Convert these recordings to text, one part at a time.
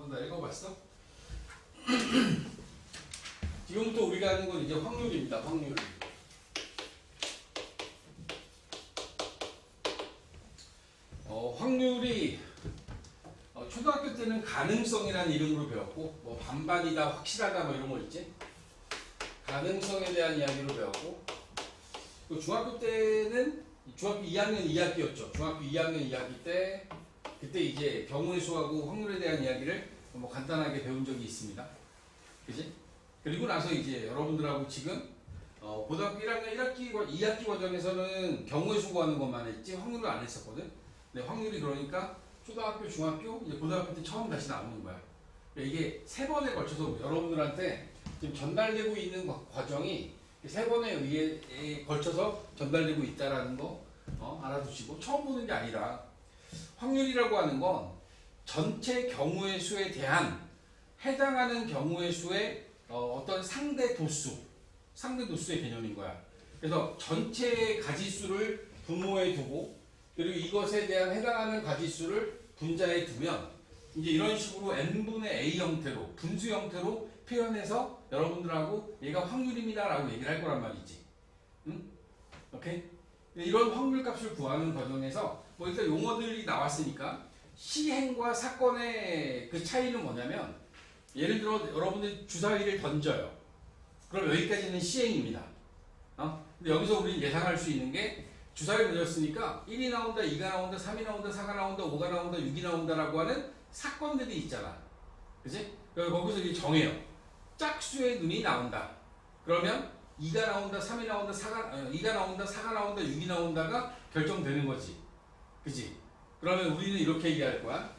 나 읽어봤어? 지금부터 우리가 하는 건 이제 확률입니다. 확률. 확률이 초등학교 때는 가능성이라는 이름으로 배웠고, 뭐 반반이다, 확실하다, 뭐 이런 거 있지. 가능성에 대한 이야기로 배웠고, 또 중학교 때는 중학교 2학년 2학기였죠. 중학교 2학년 2학기 때 그때 이제 경우의 수하고 확률에 대한 이야기를 뭐 간단하게 배운 적이 있습니다. 그지? 그리고 나서 이제 여러분들하고 지금 고등학교 1학년 1학기, 2학기 과정에서는 경우의 수 구하는 것만 했지 확률을 안 했었거든. 근데 확률이 그러니까 초등학교, 중학교, 이제 고등학교 때 처음 다시 나오는 거야. 그러니까 이게 세 번에 걸쳐서 여러분들한테 지금 전달되고 있는 과정이 세 번에 걸쳐서 전달되고 있다라는 거 알아두시고, 처음 보는 게 아니라 확률이라고 하는 건 전체 경우의 수에 대한 해당하는 경우의 수의 어떤 상대 도수의 개념인 거야. 그래서 전체의 가지수를 분모에 두고, 그리고 이것에 대한 해당하는 가지수를 분자에 두면 이제 이런 식으로 n분의 a 형태로, 분수 형태로 표현해서 여러분들하고 얘가 확률입니다라고 얘기를 할 거란 말이지. 응? 오케이? 이런 확률 값을 구하는 과정에서 뭐 일단 용어들이 나왔으니까, 시행과 사건의 그 차이는 뭐냐면, 예를 들어 여러분들이 주사위를 던져요. 그럼 여기까지는 시행입니다. 근데 여기서 우리는 예상할 수 있는 게, 주사위를 던졌으니까 1이 나온다, 2가 나온다, 3이 나온다, 4가 나온다, 5가 나온다, 6이 나온다라고 하는 사건들이 있잖아. 그치? 거기서 이제 정해요. 짝수의 눈이 나온다. 그러면 2가 나온다, 3이 나온다, 2가 나온다, 4가 나온다, 6이 나온다가 결정되는 거지. 그치? 그러면 우리는 이렇게 얘기할 거야.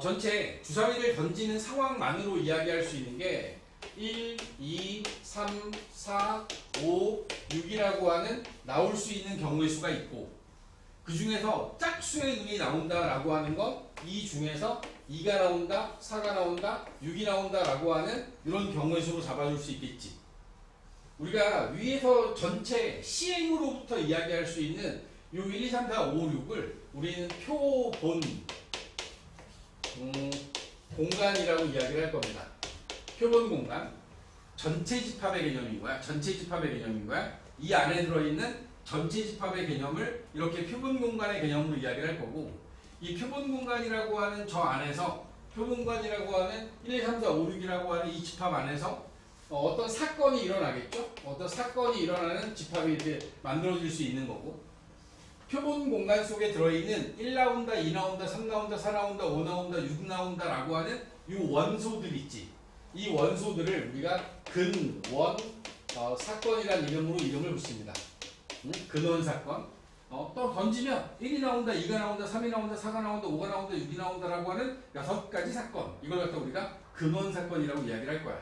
전체 주사위를 던지는 상황만으로 이야기할 수 있는 게 1, 2, 3, 4, 5, 6이라고 하는 나올 수 있는 경우의 수가 있고, 그 중에서 짝수의 눈이 나온다라고 하는 건 이 중에서 2가 나온다, 4가 나온다, 6이 나온다라고 하는 이런 경우의 수로 잡아줄 수 있겠지. 우리가 위에서 전체 시행으로부터 이야기할 수 있는 요 1, 2, 3, 4, 5, 6을 우리는 표본 공간이라고 이야기를 할 겁니다. 표본 공간, 전체 집합의 개념인 거야. 전체 집합의 개념인 거야. 이 안에 들어있는 전체 집합의 개념을 이렇게 표본 공간의 개념으로 이야기를 할 거고, 이 표본 공간이라고 하는 저 안에서, 표본 공간이라고 하는 1, 2, 3, 4, 5, 6이라고 하는 이 집합 안에서 어떤 사건이 일어나겠죠? 어떤 사건이 일어나는 집합이 이렇게 만들어질 수 있는 거고, 표본 공간 속에 들어있는 1 나온다, 2 나온다, 3 나온다, 4 나온다, 5 나온다, 6 나온다 라고 하는 이 원소들 있지. 이 원소들을 우리가 근원 사건이라는 이름을 붙입니다. 근원 사건. 또 던지면 1이 나온다, 2가 나온다, 3이 나온다, 4가 나온다, 5가 나온다, 6이 나온다라고 하는 6가지 사건. 이걸 갖다 우리가 근원 사건이라고 이야기를 할 거야.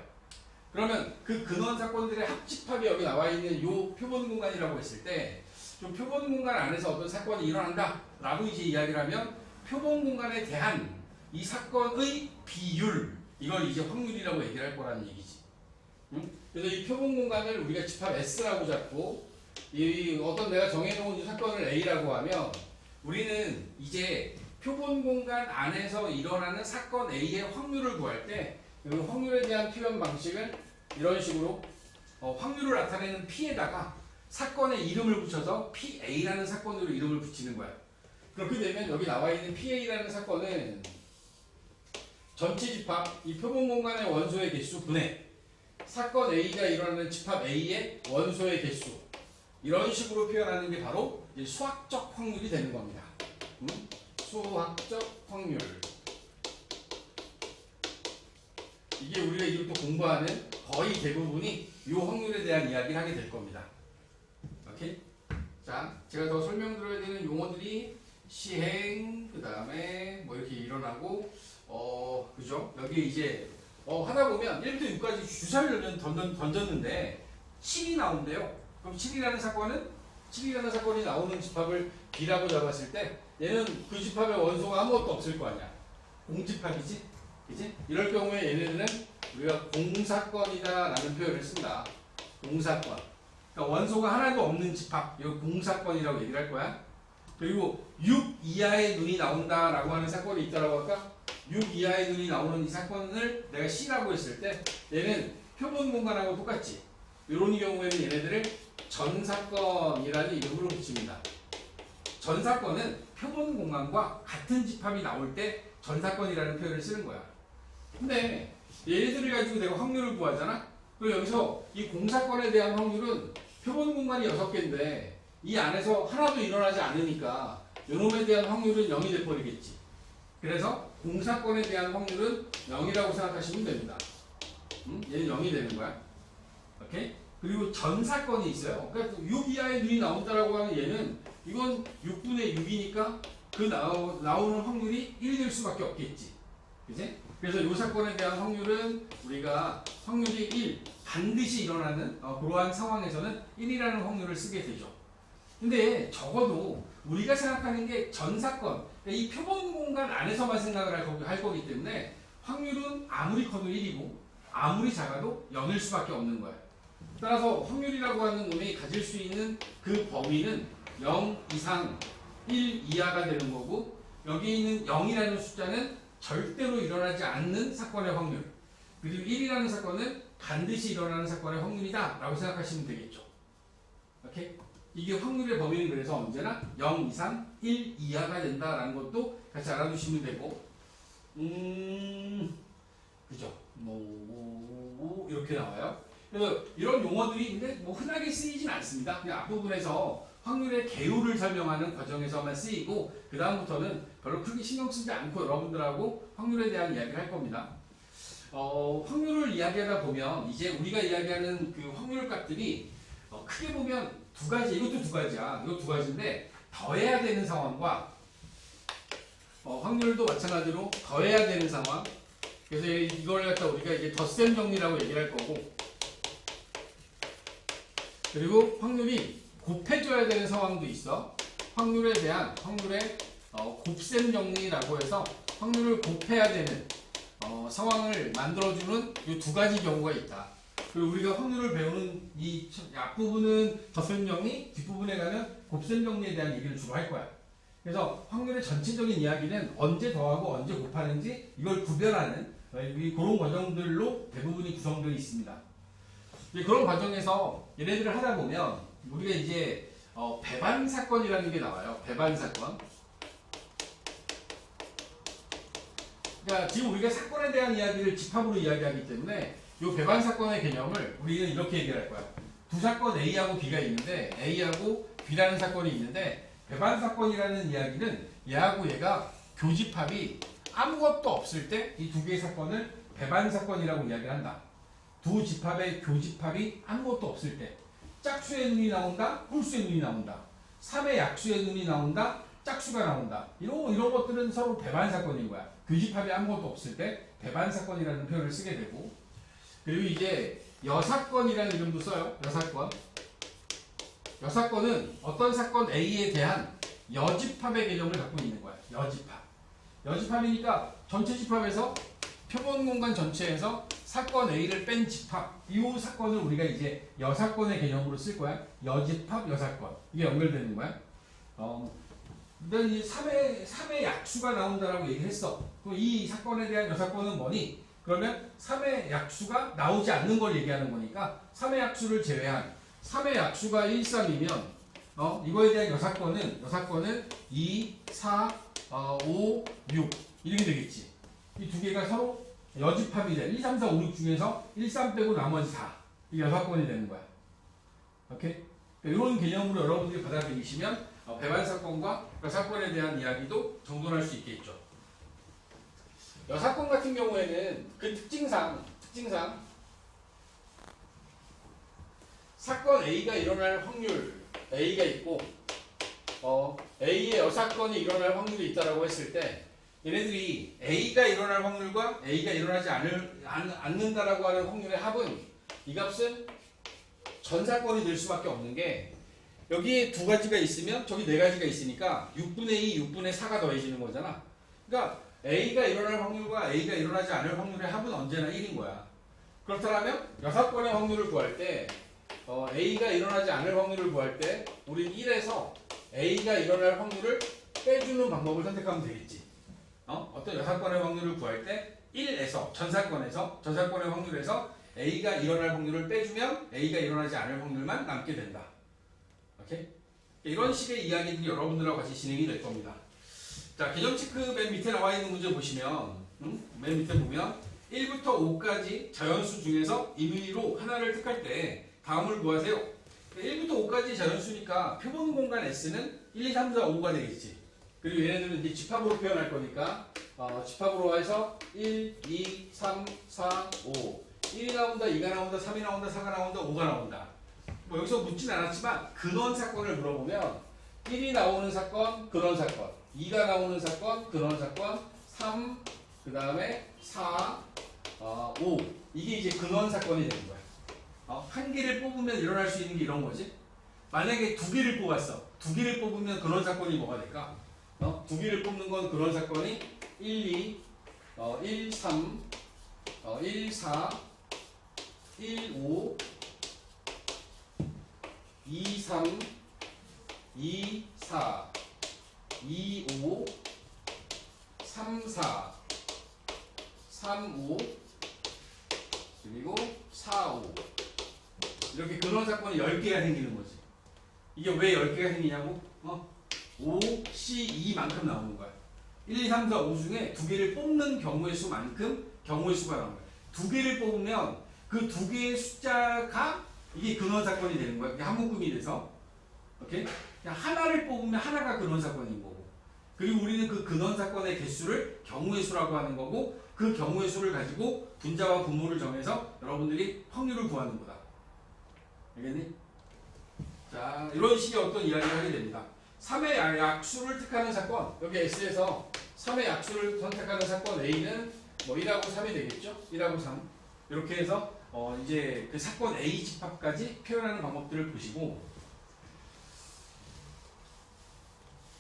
그러면 그 근원 사건들의 합집합이 여기 나와 있는 요 표본 공간이라고 했을 때, 좀 표본 공간 안에서 어떤 사건이 일어난다라고 이제 이야기를 하면, 표본 공간에 대한 이 사건의 비율, 이걸 이제 확률이라고 얘기를 할 거라는 얘기지. 그래서 이 표본 공간을 우리가 집합 S라고 잡고, 이 어떤 내가 정해놓은 이 사건을 A라고 하면, 우리는 이제 표본 공간 안에서 일어나는 사건 A의 확률을 구할 때, 이 확률에 대한 표현 방식은 이런 식으로 확률을 나타내는 P에다가 사건의 이름을 붙여서 PA라는 사건으로 이름을 붙이는 거야. 그렇게 되면 여기 나와 있는 PA라는 사건은 전체 집합, 이 표본 공간의 원소의 개수 분의 사건 A가 일어나는 집합 A의 원소의 개수, 이런 식으로 표현하는 게 바로 이제 수학적 확률이 되는 겁니다. 수학적 확률. 이게 우리가 이제부터 공부하는 거의 대부분이 이 확률에 대한 이야기를 하게 될 겁니다. 오케이? 자, 제가 더 설명드려야 되는 용어들이 시행, 그 다음에 뭐 이렇게 일어나고, 그죠? 여기 이제 하다 보면 1부터 6까지 주사위를 던졌는데 7이 나온대요. 그럼 7이라는 사건이 나오는 집합을 B라고 잡았을 때, 얘는 그 집합의 원소가 아무것도 없을 거 아니야. 공집합이지? 그치? 이럴 경우에 얘네들은 우리가 공사건이다라는 표현을 쓴다. 공사건. 그러니까 원소가 하나도 없는 집합, 이거 공사건이라고 얘기를 할 거야. 그리고 6 이하의 눈이 나온다라고 하는 사건이 있다라고 할까? 6 이하의 눈이 나오는 이 사건을 내가 C라고 했을 때 얘는 표본 공간하고 똑같지. 이런 경우에는 얘네들을 전사건이라는 이름으로 붙입니다. 전사건은 표본 공간과 같은 집합이 나올 때 전사건이라는 표현을 쓰는 거야. 근데 얘네들을 가지고 내가 확률을 구하잖아? 그럼 여기서 이 공사건에 대한 확률은 표본 공간이 6개인데 이 안에서 하나도 일어나지 않으니까 요놈에 대한 확률은 0이 돼버리겠지. 그래서 공사건에 대한 확률은 0이라고 생각하시면 됩니다. 얘는 0이 되는 거야. 오케이? 그리고 전사건이 있어요. 그러니까 6 이하의 눈이 나온다라고 하는 얘는 이건 6분의 6이니까 그 나오는 확률이 1이 될 수밖에 없겠지. 그지? 그래서 이 사건에 대한 확률은 우리가 확률이 1, 반드시 일어나는 그러한 상황에서는 1이라는 확률을 쓰게 되죠. 근데 적어도 우리가 생각하는 게 전사건, 그러니까 이 표본 공간 안에서만 생각을 할 거기 때문에 확률은 아무리 커도 1이고 아무리 작아도 0일 수밖에 없는 거예요. 따라서 확률이라고 하는 놈이 가질 수 있는 그 범위는 0 이상 1 이하가 되는 거고 여기 있는 0이라는 숫자는 절대로 일어나지 않는 사건의 확률, 그리고 1이라는 사건은 반드시 일어나는 사건의 확률이다 라고 생각하시면 되겠죠. 오케이? 이게 확률의 범위는 그래서 언제나 0 이상 1 이하가 된다라는 것도 같이 알아두시면 되고, 그죠? 이렇게 나와요. 그래서 이런 용어들이 근데 뭐 흔하게 쓰이진 않습니다. 그냥 앞부분에서 확률의 개요를 설명하는 과정에서만 쓰이고 그 다음부터는 별로 크게 신경 쓰지 않고 여러분들하고 확률에 대한 이야기를 할 겁니다. 확률을 이야기하다 보면 이제 우리가 이야기하는 그 확률 값들이 크게 보면 두 가지, 이것도 두 가지야. 이거 두 가지인데 더해야 되는 상황과 확률도 마찬가지로 더해야 되는 상황. 그래서 이걸 갖다 우리가 이제 덧셈 정리라고 얘기를 할 거고, 그리고 확률이 곱해줘야 되는 상황도 있어. 확률에 대한 확률의 곱셈 정리라고 해서 확률을 곱해야 되는 상황을 만들어주는 이 두 가지 경우가 있다. 그리고 우리가 확률을 배우는 이 앞부분은 덧셈 정리, 뒷부분에 가면 곱셈 정리에 대한 얘기를 주로 할 거야. 그래서 확률의 전체적인 이야기는 언제 더하고 언제 곱하는지 이걸 구별하는 그런 과정들로 대부분이 구성되어 있습니다. 그런 과정에서 얘네들을 하다 보면 우리가 이제 배반 사건이라는 게 나와요. 배반 사건. 그러니까 지금 우리가 사건에 대한 이야기를 집합으로 이야기하기 때문에 이 배반 사건의 개념을 우리는 이렇게 얘기할 거야. 두 사건 A하고 B가 있는데 A하고 B라는 사건이 있는데 배반 사건이라는 이야기는 얘하고 얘가 교집합이 아무것도 없을 때 이 두 개의 사건을 배반 사건이라고 이야기를 한다. 두 집합의 교집합이 아무것도 없을 때 짝수의 눈이 나온다, 홀수의 눈이 나온다, 3의 약수의 눈이 나온다, 짝수가 나온다. 이런 것들은 서로 배반 사건인 거야. 교집합이 아무것도 없을 때 배반 사건이라는 표현을 쓰게 되고, 그리고 이제 여사건이라는 이름도 써요. 여사건. 여사건은 어떤 사건 A에 대한 여집합의 개념을 갖고 있는 거야. 여집합. 여집합이니까 전체 집합에서 표본 공간 전체에서 사건 A를 뺀 집합, 이 사건을 우리가 이제 여사건의 개념으로 쓸 거야. 여집합, 여사건. 이게 연결되는 거야. 일단 이 3의 약수가 나온다라고 얘기를 했어. 그럼 이 사건에 대한 여사건은 뭐니? 그러면 3의 약수가 나오지 않는 걸 얘기하는 거니까 3의 약수를 제외한 3의 약수가 1, 3이면 이거에 대한 여사건은 2, 4, 5, 6 이렇게 되겠지. 이 두 개가 서로 여집합이 돼. 1, 3, 4, 5, 6 중에서 1, 3 빼고 나머지 다 이 여사건이 되는 거야. 오케이? 이런 개념으로 여러분들이 받아들이시면 배반 사건과 여사건에 대한 이야기도 정돈할 수 있겠죠. 여사건 같은 경우에는 그 특징상 사건 A가 일어날 확률 A가 있고 A의 여사건이 일어날 확률이 있다라고 했을 때 얘네들이 A가 일어날 확률과 A가 일어나지 않는다라고 하는 확률의 합은 이 값은 전사건이 될 수밖에 없는 게 여기에 두 가지가 있으면 저기 네 가지가 있으니까 6분의 2, 6분의 4가 더해지는 거잖아. 그러니까 A가 일어날 확률과 A가 일어나지 않을 확률의 합은 언제나 1인 거야. 그렇다면 여사건의 확률을 구할 때 A가 일어나지 않을 확률을 구할 때 우린 1에서 A가 일어날 확률을 빼주는 방법을 선택하면 되겠지. 어떤 여사건의 확률을 구할 때 1에서 전사건의 확률에서 A가 일어날 확률을 빼주면 A가 일어나지 않을 확률만 남게 된다. 오케이? 이런 식의 이야기들이 여러분들하고 같이 진행이 될 겁니다. 자, 개념 체크 맨 밑에 나와 있는 문제 보시면, 맨 밑에 보면 1부터 5까지 자연수 중에서 임의로 하나를 택할 때 다음을 구하세요. 1부터 5까지 자연수니까 표본 공간 S는 1, 2, 3, 4, 5가 되겠지. 그리고 얘네들은 이제 집합으로 표현할 거니까 집합으로 해서 1, 2, 3, 4, 5 1이 나온다, 2가 나온다, 3이 나온다, 4가 나온다, 5가 나온다. 뭐 여기서 묻진 않았지만 근원 사건을 물어보면 1이 나오는 사건, 근원 사건 2가 나오는 사건, 근원 사건 3, 그 다음에 4, 5 이게 이제 근원 사건이 되는 거야. 한 개를 뽑으면 일어날 수 있는 게 이런 거지. 만약에 두 개를 뽑았어. 두 개를 뽑으면 근원 사건이 뭐가 될까? 두 개를 뽑는 건 근원 사건이 1, 2, 1, 3, 1, 4, 1, 5, 2, 3, 2, 4, 2, 5, 3, 4, 3, 5, 그리고 4, 5 이렇게 근원 사건이 10개가 생기는 거지. 이게 왜 10개가 생기냐고? 5, C, 2만큼 나오는 거야. 1, 2, 3, 4, 5 중에 두 개를 뽑는 경우의 수만큼 경우의 수가 나오는 거야. 두 개를 뽑으면 그 두 개의 숫자가 이게 근원 사건이 되는 거야. 이게 한 묶음이 돼서. 오케이? 그냥 하나를 뽑으면 하나가 근원 사건인 거고. 그리고 우리는 그 근원 사건의 개수를 경우의 수라고 하는 거고, 그 경우의 수를 가지고 분자와 분모를 정해서 여러분들이 확률을 구하는 거다. 알겠니? 자, 이런 식의 어떤 이야기를 하게 됩니다. 3의 약수를 택하는 사건, 여기 S에서 3의 약수를 선택하는 사건 A는 뭐 1하고 3이 되겠죠? 1하고 3. 이렇게 해서 이제 그 사건 A 집합까지 표현하는 방법들을 보시고,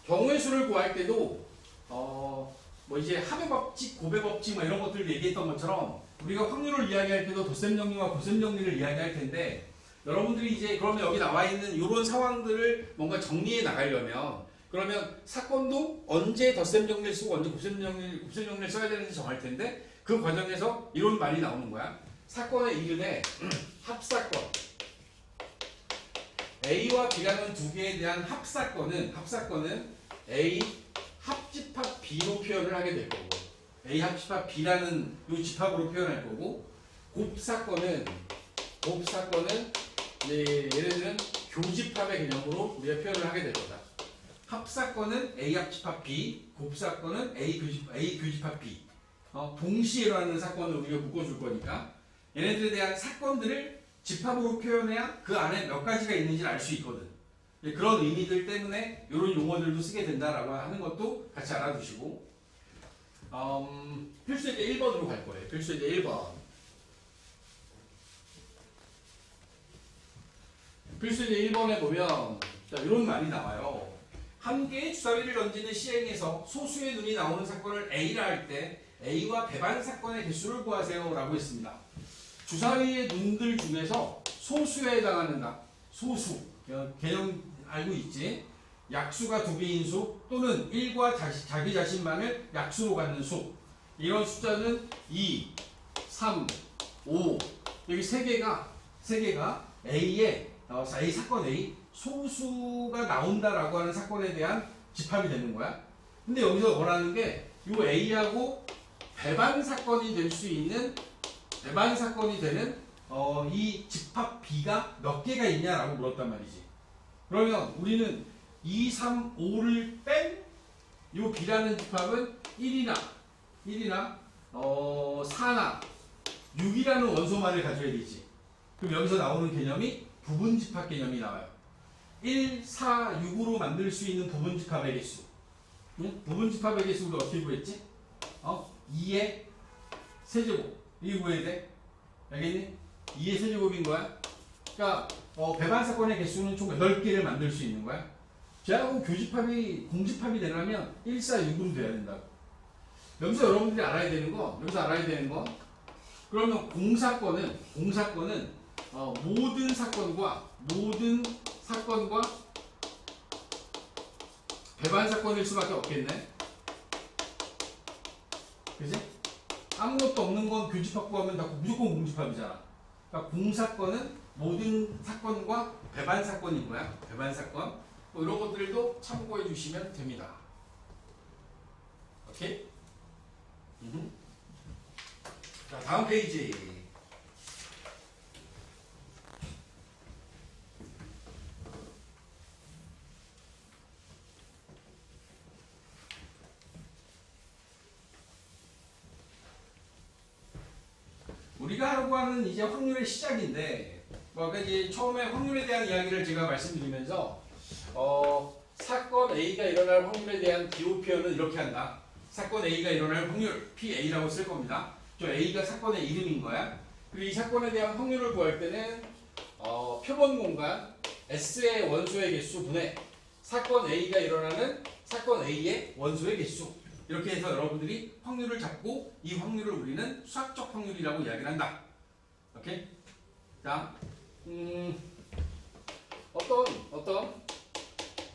경우의 수를 구할 때도 뭐 이제 합의 법칙, 곱의 법칙 뭐 이런 것들을 얘기했던 것처럼 우리가 확률을 이야기할 때도 덧셈 정리와 곱셈 정리를 이야기할 텐데, 여러분들이 이제 그러면 여기 나와 있는 이런 상황들을 뭔가 정리해 나가려면, 그러면 사건도 언제 덧셈 정리를 쓰고 언제 곱셈 정리를 써야 되는지 정할 텐데, 그 과정에서 이런 말이 나오는 거야. 사건의 이름에 합사건, A와 B라는 두 개에 대한 합사건은 A 합집합 B로 표현을 하게 될 거고, A 합집합 B라는 이 집합으로 표현할 거고, 곱사건은 얘네들은 교집합의 개념으로 우리가 표현을 하게 될 거다. 합사건은 A 합집합 B, 곱사건은 A 교집합 B. 동시에 일어나는 사건을 우리가 묶어줄 거니까 얘네들에 대한 사건들을 집합으로 표현해야 그 안에 몇 가지가 있는지를 알 수 있거든. 그런 의미들 때문에 이런 용어들도 쓰게 된다라고 하는 것도 같이 알아두시고, 필수예제 1번으로 갈 거예요. 필수예제 1번. 필수예제 1번에 보면 자, 이런 말이 나와요. 한 개의 주사위를 던지는 시행에서 소수의 눈이 나오는 사건을 A라 할 때 A와 배반 사건의 개수를 구하세요 라고 했습니다. 주사위의 눈들 중에서 소수에 해당하는 소수, 개념 알고 있지? 약수가 두 개인 수 또는 1과 자기 자신만을 약수로 갖는 수, 이런 숫자는 2, 3, 5 여기 세 개가 A의 A 사건 A 소수가 나온다라고 하는 사건에 대한 집합이 되는 거야. 근데 여기서 원하는 게 이 A하고 배반 사건이 될 수 있는 이 집합 B가 몇 개가 있냐라고 물었단 말이지. 그러면 우리는 2, 3, 5를 뺀 이 B라는 집합은 1이나 4나 6이라는 원소만을 가져야 되지. 그럼 여기서 나오는 개념이 부분집합 개념이 나와요. 1, 4, 6으로 만들 수 있는 부분집합의 개수. 응? 부분집합의 개수 우리가 어떻게 구했지? 2의 세제곱. 이게 구해야 돼? 알겠니? 2의 세제곱인 거야. 그러니까 배반 사건의 개수는 총 8개를 만들 수 있는 거야. 쟤하고 공집합이 되려면 1, 4, 6으로 돼야 된다고. 여기서 여러분들이 알아야 되는 건 그러면 공사건은 모든 사건과 배반 사건일 수밖에 없겠네. 그지? 아무것도 없는 건 교집합 구하면 다 무조건 공집합이잖아. 그러니까 공사건은 모든 사건과 배반 사건인 거야. 배반 사건. 뭐 이런 것들도 참고해 주시면 됩니다. 오케이? 자, 다음 페이지. 우리가 하려고 하는 이제 확률의 시작인데, 뭐 이제 처음에 확률에 대한 이야기를 제가 말씀드리면서 사건 A가 일어날 확률에 대한 기호 표현은 이렇게 한다. 사건 A가 일어날 확률 PA라고 쓸 겁니다. 저 A가 사건의 이름인 거야. 그리고 이 사건에 대한 확률을 구할 때는 표본 공간 S의 원소의 개수 분의 사건 A가 일어나는 사건 A의 원소의 개수. 이렇게 해서 여러분들이 확률을 잡고 이 확률을 우리는 수학적 확률이라고 이야기를 한다. 오케이? 자, 어떤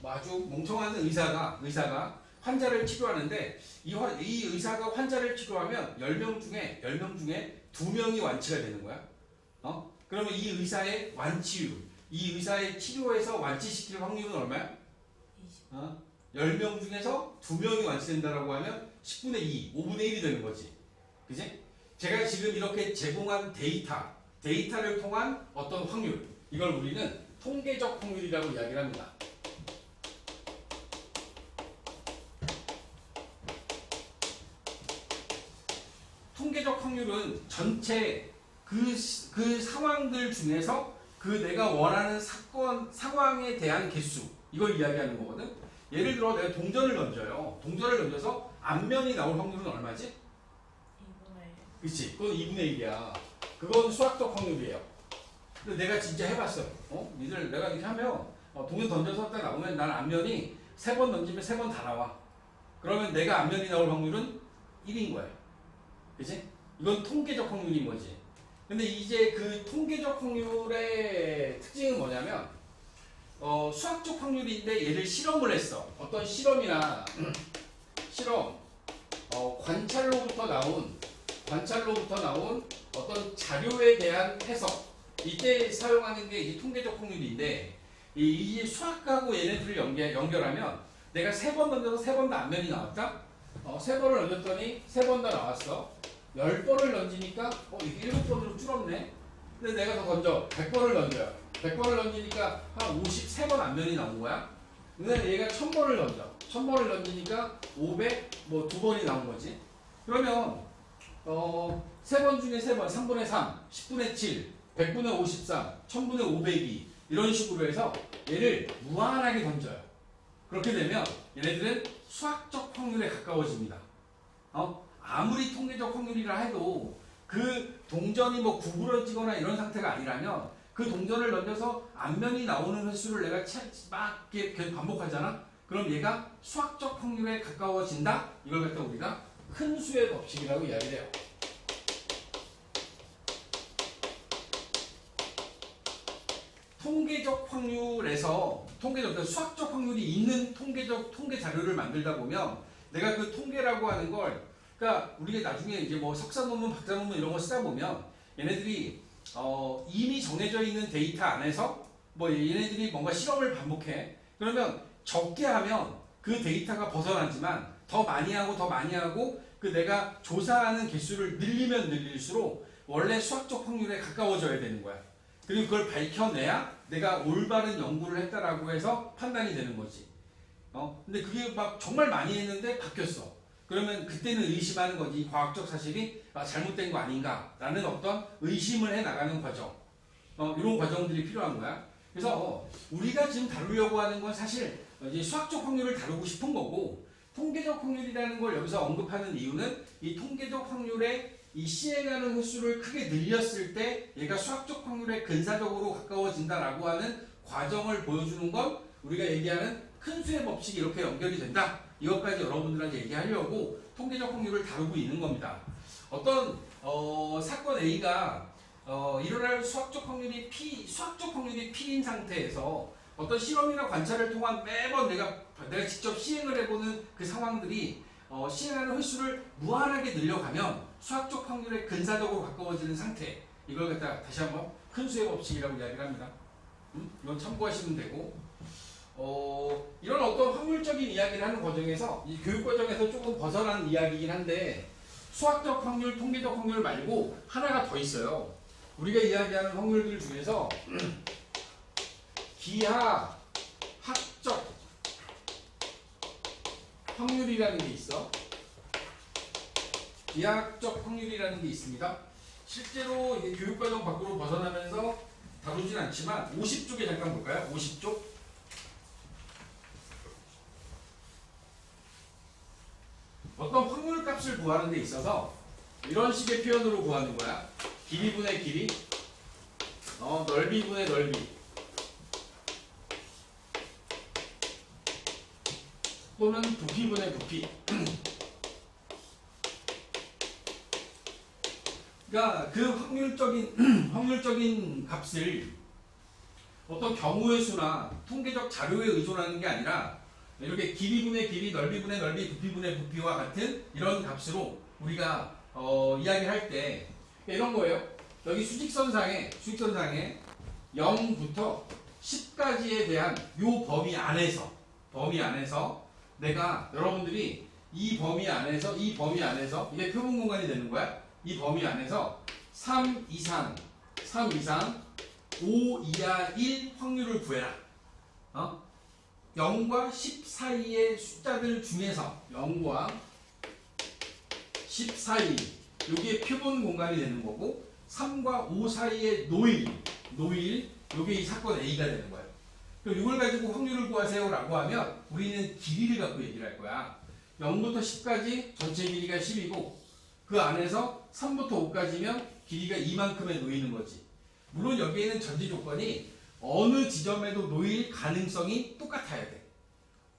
아주 멍청한 의사가 환자를 치료하는데 이 의사가 환자를 치료하면 10명 중에 2명이 완치가 되는 거야. 그러면 이 의사의 완치율, 이 의사의 치료에서 완치시킬 확률은 얼마야? 10명 중에서 2명이 완치된다라고 하면 10분의 2, 5분의 1이 되는 거지. 그지? 제가 지금 이렇게 제공한 데이터를 통한 어떤 확률, 이걸 우리는 통계적 확률이라고 이야기를 합니다. 통계적 확률은 전체 그 상황들 중에서 그 내가 원하는 상황에 대한 개수, 이걸 이야기하는 거거든. 예를 들어 내가 동전을 던져요. 동전을 던져서 앞면이 나올 확률은 얼마지? 2분의 1. 그치? 그건 2분의 1이야. 그건 수학적 확률이에요. 근데 내가 진짜 해봤어. 니들 내가 이렇게 하면 동전 던져서 딱 나오면 난 앞면이 3번 던지면 3번 다 나와. 그러면 내가 앞면이 나올 확률은 1인 거예요. 그치? 이건 통계적 확률인 거지. 근데 이제 그 통계적 확률의 특징은 뭐냐면 수학적 확률인데 얘를 실험을 했어. 어떤 실험 관찰로부터 나온 어떤 자료에 대한 해석, 이때 사용하는 게 이제 통계적 확률인데, 이 수학하고 얘네들을 연결하면 내가 3번 던져서 3번 다 앞면이 나왔다. 3번을 던졌더니 3번 다 나왔어. 10번을 던지니까 이게 7번으로 줄었네. 근데 내가 더 던져 100번을 던져요. 100번을 던지니까 한 53번 앞면이 나온 거야. 근데 얘가 1000번을 던져. 1000번을 던지니까 500, 뭐 2번이 나온 거지. 그러면 3번 중에 3번, 3분의 3, 10분의 7, 100분의 53, 1000분의 502, 이런 식으로 해서 얘를 무한하게 던져요. 그렇게 되면 얘네들은 수학적 확률에 가까워집니다. 아무리 통계적 확률이라 해도 그 동전이 뭐 구부러지거나 이런 상태가 아니라면 그 동전을 던져서 앞면이 나오는 횟수를 내가 막 이렇게 반복하잖아? 그럼 얘가 수학적 확률에 가까워진다? 이걸 갖다 우리가 큰 수의 법칙이라고 이야기를 해요. 통계적 확률에서 수학적 확률이 있는 통계 자료를 만들다 보면 내가 그 통계라고 하는 걸, 그러니까 우리가 나중에 이제 뭐 석사 논문, 박사 논문 이런 거 쓰다 보면 얘네들이 이미 정해져 있는 데이터 안에서 뭐 얘네들이 뭔가 실험을 반복해. 그러면 적게 하면 그 데이터가 벗어나지만 더 많이 하고 그 내가 조사하는 개수를 늘리면 늘릴수록 원래 수학적 확률에 가까워져야 되는 거야. 그리고 그걸 밝혀내야 내가 올바른 연구를 했다라고 해서 판단이 되는 거지. 근데 그게 막 정말 많이 했는데 바뀌었어. 그러면 그때는 의심하는 거지. 이 과학적 사실이 잘못된 거 아닌가라는 어떤 의심을 해 나가는 과정. 이런 과정들이 필요한 거야. 그래서 우리가 지금 다루려고 하는 건 사실 이제 수학적 확률을 다루고 싶은 거고, 통계적 확률이라는 걸 여기서 언급하는 이유는 이 통계적 확률의 이 시행하는 횟수를 크게 늘렸을 때 얘가 수학적 확률에 근사적으로 가까워진다라고 하는 과정을 보여주는 건 우리가 얘기하는 큰 수의 법칙이 이렇게 연결이 된다. 이것까지 여러분들한테 얘기하려고 통계적 확률을 다루고 있는 겁니다. 어떤 사건 A가 일어날 수학적 확률이 P인 상태에서 어떤 실험이나 관찰을 통한 매번 내가 직접 시행을 해보는 그 상황들이 시행하는 횟수를 무한하게 늘려가면 수학적 확률에 근사적으로 가까워지는 상태. 이걸 갖다 다시 한번 큰 수의 법칙이라고 이야기를 합니다. 이건 참고하시면 되고, 이런 어떤 확률적인 이야기를 하는 과정에서 이 교육 과정에서 조금 벗어난 이야기이긴 한데 수학적 확률, 통계적 확률 말고 하나가 더 있어요. 우리가 이야기하는 확률들 중에서 기하 학적 확률이라는 게 있어. 기하학적 확률이라는 게 있습니다. 실제로 이게 교육과정 밖으로 벗어나면서 다루진 않지만 50쪽에 잠깐 볼까요? 50쪽. 어떤 확률 값을 구하는 데 있어서 이런 식의 표현으로 구하는 거야. 길이분의 길이, 넓이분의 넓이, 또는 부피분의 부피. 그러니까 그 확률적인 값을 어떤 경우의 수나 통계적 자료에 의존하는 게 아니라 이렇게 길이분의 길이, 넓이분의 넓이, 부피분의 부피와 같은 이런 값으로 우리가 이야기를 할 때 이런 거예요. 여기 수직선상에 0부터 10까지에 대한 요 범위 안에서 내가 여러분들이 이 범위 안에서 이게 표본 공간이 되는 거야. 이 범위 안에서 3 이상 5 이하 1 확률을 구해라. 0과 10 사이의 숫자들 중에서 0과 10 사이 여기에 표본 공간이 되는 거고 3과 5 사이의 노일 요게 이 사건 A가 되는 거예요. 그럼 이걸 가지고 확률을 구하세요 라고 하면 우리는 길이를 갖고 얘기를 할 거야. 0부터 10까지 전체 길이가 10이고 그 안에서 3부터 5까지면 길이가 이만큼에 놓이는 거지. 물론 여기에는 전제 조건이 어느 지점에도 놓일 가능성이 똑같아야 돼.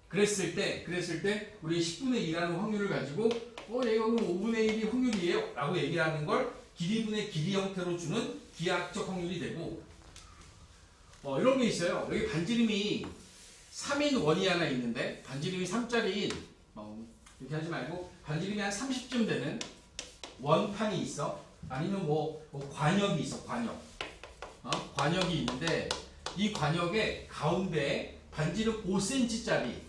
그랬을 때 우리 10분의 2라는 확률을 가지고 얘가 그럼 5분의 1이 확률이에요 라고 얘기를 하는 걸 길이분의 길이 형태로 주는 기하학적 확률이 되고, 이런 게 있어요. 여기 반지름이 3인 원이 하나 있는데 반지름이 3짜리인 이렇게 하지 말고 반지름이 한 30쯤 되는 원판이 있어. 아니면 뭐 관역이 있어. 관역이 있는데 이 관역의 가운데에 반지름 5cm짜리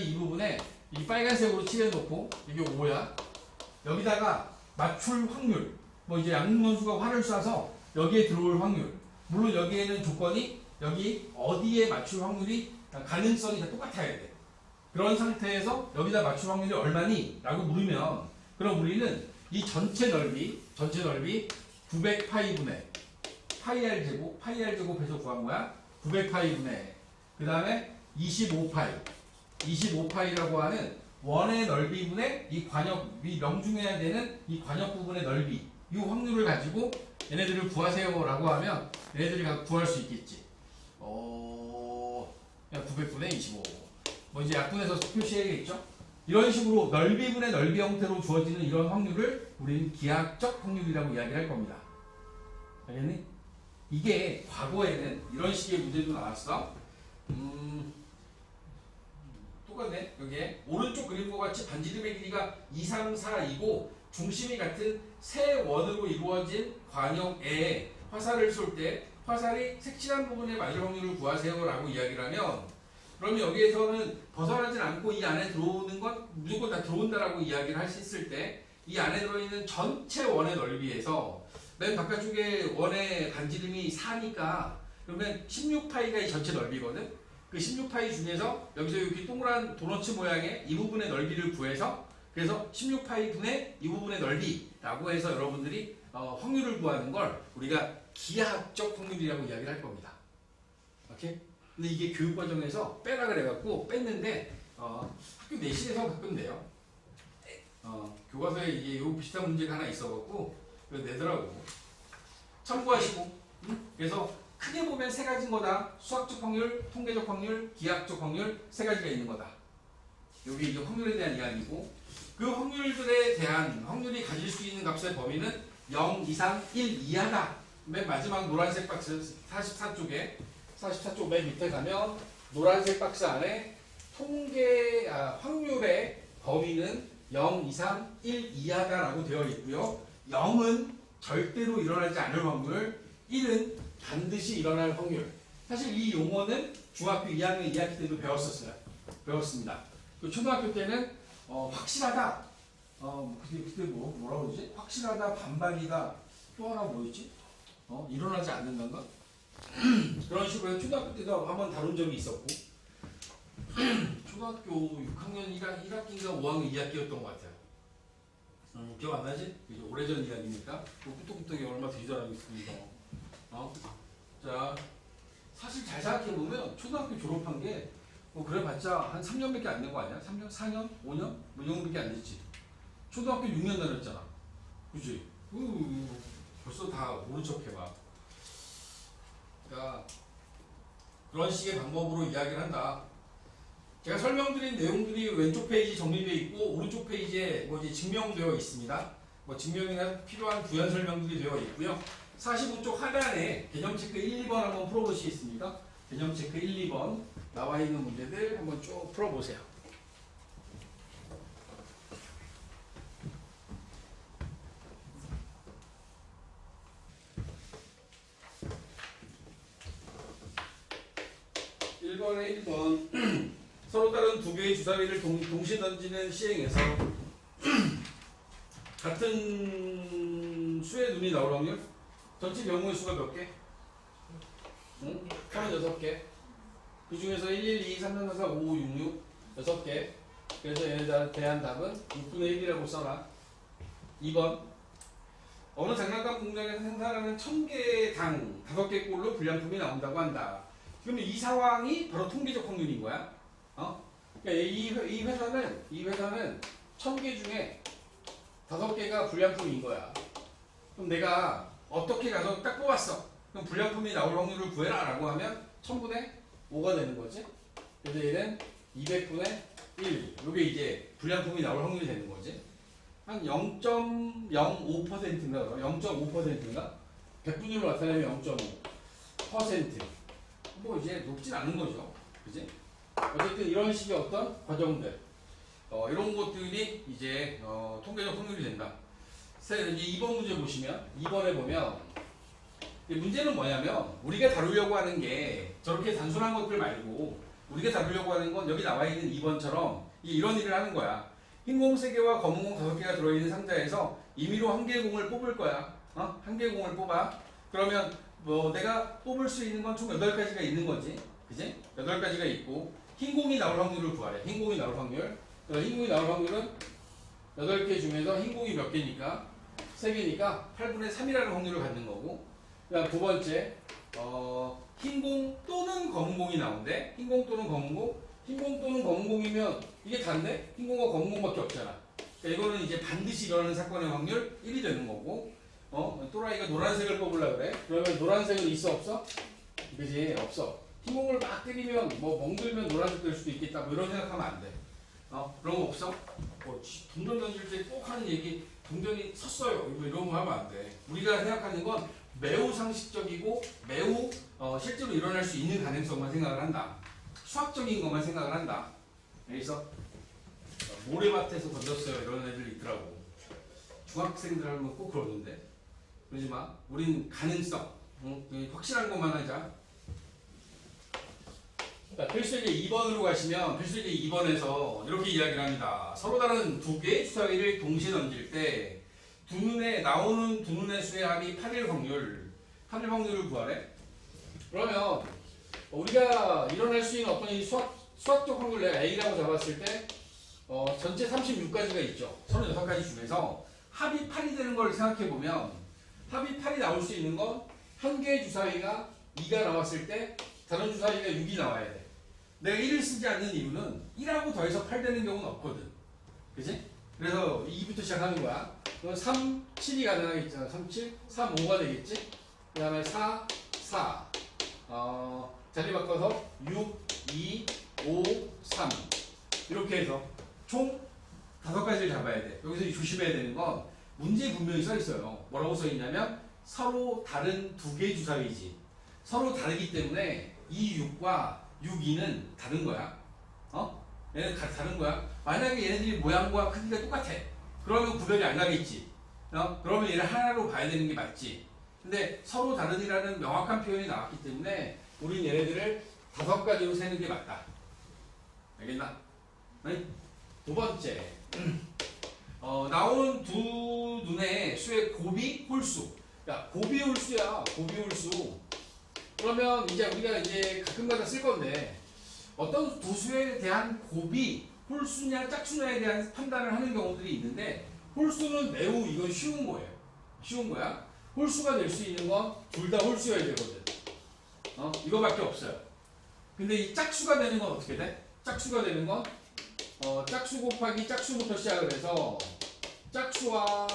이 부분에 이 빨간색으로 칠해놓고 이게 5야. 여기다가 맞출 확률, 이제 양궁 선수가 활을 쏴서 여기에 들어올 확률. 물론 여기에는 조건이 여기 어디에 맞출 확률이 가능성이 다 똑같아야 돼. 그런 상태에서 여기다 맞출 확률이 얼마니? 라고 물으면 그럼 우리는 이 전체 넓이 900파이분의 파이 제곱해서 구한 거야. 900파이분의 그 다음에 25파이라고 하는 원의 넓이분의 이 관역, 이 명중해야 되는 이 관역 부분의 넓이, 이 확률을 가지고 얘네들을 구하세요 라고 하면 얘네들이 구할 수 있겠지. 900분의 25. 이제 약분해서 표시해야겠죠? 이런 식으로 넓이분의 넓이 형태로 주어지는 이런 확률을 우리는 기하학적 확률이라고 이야기할 겁니다. 알겠니? 이게 과거에는 이런 식의 문제도 나왔어. 똑같네. 여기에 오른쪽 그림과 같이 반지름의 길이가 2, 3, 4이고 중심이 같은 세 원으로 이루어진 관역에 화살을 쏠 때 화살이 색칠한 부분에 맞을 확률을 구하세요 라고 이야기를 하면, 그러면 여기에서는 벗어나진 않고 이 안에 들어오는 건 무조건 다 들어온다라고 이야기를 할 수 있을 때 이 안에 들어있는 전체 원의 넓이에서 맨 바깥쪽에 원의 반지름이 4니까 그러면 16파이가 이 전체 넓이거든. 그 16파이 중에서 여기서 이렇게 동그란 도너츠 모양의 이 부분의 넓이를 구해서 그래서 16파이 분의 이 부분의 넓이라고 해서 여러분들이 확률을 구하는 걸 우리가 기하학적 확률이라고 이야기를 할 겁니다. 오케이? 근데 이게 교육과정에서 빼라 그래갖고 뺐는데 학교 내신에서 가끔 내요. 교과서에 이게 요 비슷한 문제가 하나 있어갖고 내더라고. 참고하시고. 그래서 크게 보면 세 가지인 거다. 수학적 확률, 통계적 확률, 기하학적 확률 세 가지가 있는 거다. 여기 이제 확률에 대한 이야기고, 그 확률들에 대한 확률이 가질 수 있는 값의 범위는 0 이상 1 이하다. 맨 마지막 노란색 박스 44쪽 맨 밑에 가면 노란색 박스 안에 확률의 범위는 0 이상 1 이하다라고 되어 있고요. 0은 절대로 일어나지 않을 확률, 1은 반드시 일어날 확률. 사실 이 용어는 중학교 2학년 2학기 때도 배웠습니다. 그 초등학교 때는 확실하다. 그때 뭐라고 그러지? 확실하다, 반반이다. 또 하나 뭐였지? 일어나지 않는단가? 그런 식으로 해서 초등학교 때도 한번 다룬 적이 있었고 초등학교 6학년 1학기인가 5학년 2학기였던 것 같아요. 기억 안 나지? 이제 오래전 이야기니까 꾸덕꾸덕이 얼마 되지 않았습니다. 자, 사실 잘 생각해보면 초등학교 졸업한 게 그래봤자 한 3년밖에 안 된 거 아니야? 3년? 4년? 5년? 뭐 이 정도밖에 안 됐지. 초등학교 6년 다녔잖아. 그치? 벌써 다 모른 척 해봐. 그러니까 그런 식의 방법으로 이야기를 한다. 제가 설명드린 내용들이 왼쪽 페이지 정리되어 있고 오른쪽 페이지에 이제 증명되어 있습니다. 증명이나 필요한 부연 설명들이 되어 있고요. 45쪽 하단에 개념 체크 1, 2번 한번 풀어보시겠습니까? 개념 체크 1, 2번 나와 있는 문제들 한번 쭉 풀어보세요. (1번에) 1번 서로 다른 두 개의 주사위를 동시에 던지는 시행에서 같은 수의 눈이 나올 확률? 전체 경우의 수가 몇 개? 36개. 그 중에서 1, 1, 2, 3, 4, 4, 5, 6, 6 6개. 그래서 얘네들 대한 답은 6분의 1이라고 써라. 2번 어느 장난감 공장에서 생산하는 1000개당 5개 꼴로 불량품이 나온다고 한다. 그러면 이 상황이 바로 통계적 확률인 거야. 그러니까 이 회사는 1000개 중에 5개가 불량품인 거야. 그럼 내가 어떻게 가서 딱 뽑았어. 그럼 불량품이 나올 확률을 구해라 라고 하면 1000분의 5가 되는 거지. 그래서 얘는 200분의 1. 요게 이제 불량품이 나올 확률이 되는 거지. 한 0.05%인가 0.5%인가 100분율로 나타내면 0.5%. 뭐 이제 높진 않은 거죠. 그지? 어쨌든 이런 식의 어떤 과정들 이런 것들이 이제 통계적 확률이 된다. 이제 2번 문제 보시면 2번에 보면 문제는 뭐냐면 우리가 다루려고 하는 게 저렇게 단순한 것들 말고 우리가 다루려고 하는 건 여기 나와 있는 2번처럼 이런 일을 하는 거야. 흰 공 3개와 검은 공 5개가 들어있는 상자에서 임의로 한 개의 공을 뽑을 거야. 한 개의 공을 뽑아. 그러면 내가 뽑을 수 있는 건 총 8가지가 있는 거지. 그지? 8가지가 있고 흰 공이 나올 확률을 구하래. 흰 공이 나올 확률. 흰 공이 나올 확률은 8개 중에서 흰 공이 몇 개니까? 3개니까 8분의 3이라는 확률을 갖는 거고. 그다음 두 번째, 흰 공 또는 검은 공이 나온대. 흰 공 또는 검은 공. 흰 공 또는 검은 공이면 이게 단데? 흰 공과 검은 공밖에 없잖아. 그러니까 이거는 이제 반드시 일어나는 사건의 확률 1이 되는 거고. 또라이가 노란색을 뽑으려고 그래. 그러면 노란색은 있어 없어? 그지? 없어. 흰 공을 막 때리면 멍들면 노란색 될 수도 있겠다. 이런 생각하면 안 돼. 그런 거 없어? 동전 던질 때 꼭 하는 얘기, 동전이 섰어요. 이런 거 하면 안 돼. 우리가 생각하는 건 매우 상식적이고 매우 실제로 일어날 수 있는 가능성만 생각을 한다. 수학적인 것만 생각을 한다. 그래서 모래밭에서 던졌어요. 이런 애들 있더라고. 중학생들 하면 꼭 그러는데. 그러지 마. 우린 가능성, 확실한 것만 하자. 필수제 2번으로 가시면 필수제 2번에서 이렇게 이야기를 합니다. 서로 다른 두 개의 주사위를 동시에 던질 때 두 눈의 수의 합이 8일 확률을 구하래. 그러면 우리가 일어날 수 있는 어떤 이 수학적 확률 내가 A라고 잡았을 때 전체 36가지가 있죠. 36가지 중에서 합이 8이 되는 걸 생각해 보면 합이 8이 나올 수 있는 건 한 개의 주사위가 2가 나왔을 때 다른 주사위가 6이 나와야 돼. 내가 1을 쓰지 않는 이유는 1하고 더해서 8 되는 경우는 없거든. 그치? 그래서 2부터 시작하는 거야. 그럼 3, 7이 가능하겠잖아. 3, 7, 3, 5가 되겠지? 그 다음에 4, 4. 자리 바꿔서 6, 2, 5, 3. 이렇게 해서 총 5가지를 잡아야 돼. 여기서 조심해야 되는 건 문제에 분명히 써 있어요. 뭐라고 써 있냐면 서로 다른 두 개의 주사위지. 서로 다르기 때문에 이 6과 6, 2는 다른 거야. 얘는 다른 거야. 만약에 얘네들이 모양과 크기가 똑같아. 그러면 구별이 안 가겠지. 그러면 얘를 하나로 봐야 되는 게 맞지. 근데 서로 다르니라는 명확한 표현이 나왔기 때문에 우린 얘네들을 5가지로 세는 게 맞다. 알겠나? 네? 두 번째. 나오는 두 눈의 수의 곱이 홀수. 야, 곱이 홀수야. 곱이 홀수. 그러면 이제 우리가 이제 가끔가다 쓸 건데 어떤 두 수에 대한 곱이 홀수냐 짝수냐에 대한 판단을 하는 경우들이 있는데 홀수는 매우 이건 쉬운 거예요. 쉬운 거야. 홀수가 될 수 있는 건 둘 다 홀수여야 되거든. 이거밖에 없어요. 근데 이 짝수가 되는 건 어떻게 돼? 짝수가 되는 건 짝수 곱하기 짝수부터 시작을 해서 짝수와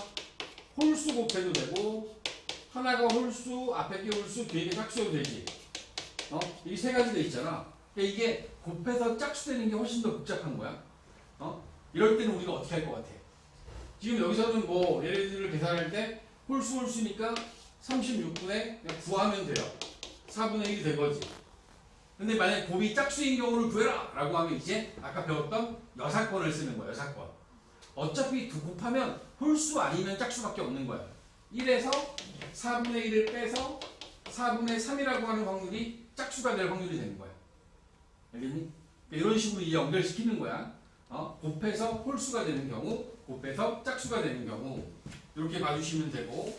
홀수 곱해도 되고 하나가 홀수, 앞에 게 홀수, 뒤에 게 짝수여도 되지. 이 세 가지 돼 있잖아. 그러니까 이게 곱해서 짝수 되는 게 훨씬 더 복잡한 거야. 이럴 때는 우리가 어떻게 할 것 같아? 지금 여기서는 뭐 얘네들을 계산할 때 홀수니까 36분의 그냥 구하면 돼요. 4분의 1이 된 거지. 근데 만약 곱이 짝수인 경우를 구해라 라고 하면 이제 아까 배웠던 여사건을 쓰는 거야. 여사건. 어차피 곱하면 홀수 아니면 짝수밖에 없는 거야. 1에서 4분의 1을 빼서 4분의 3이라고 하는 확률이 짝수가 될 확률이 되는 거야. 알겠니? 이런 식으로 이 연결시키는 거야. 곱해서 홀수가 되는 경우, 곱해서 짝수가 되는 경우 이렇게 봐주시면 되고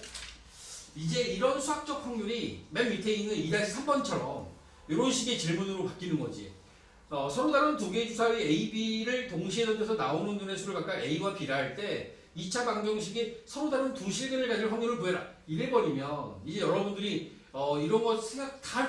이제 이런 수학적 확률이 맨 밑에 있는 2-3번처럼 이런 식의 질문으로 바뀌는 거지. 서로 다른 두 개의 주사위 A, B를 동시에 던져서 나오는 눈의 수를 각각 A와 B라 할 때 2차 방정식이 서로 다른 두 실근을 가질 확률을 구해라. 이래버리면 이제 여러분들이 이런 거 생각 다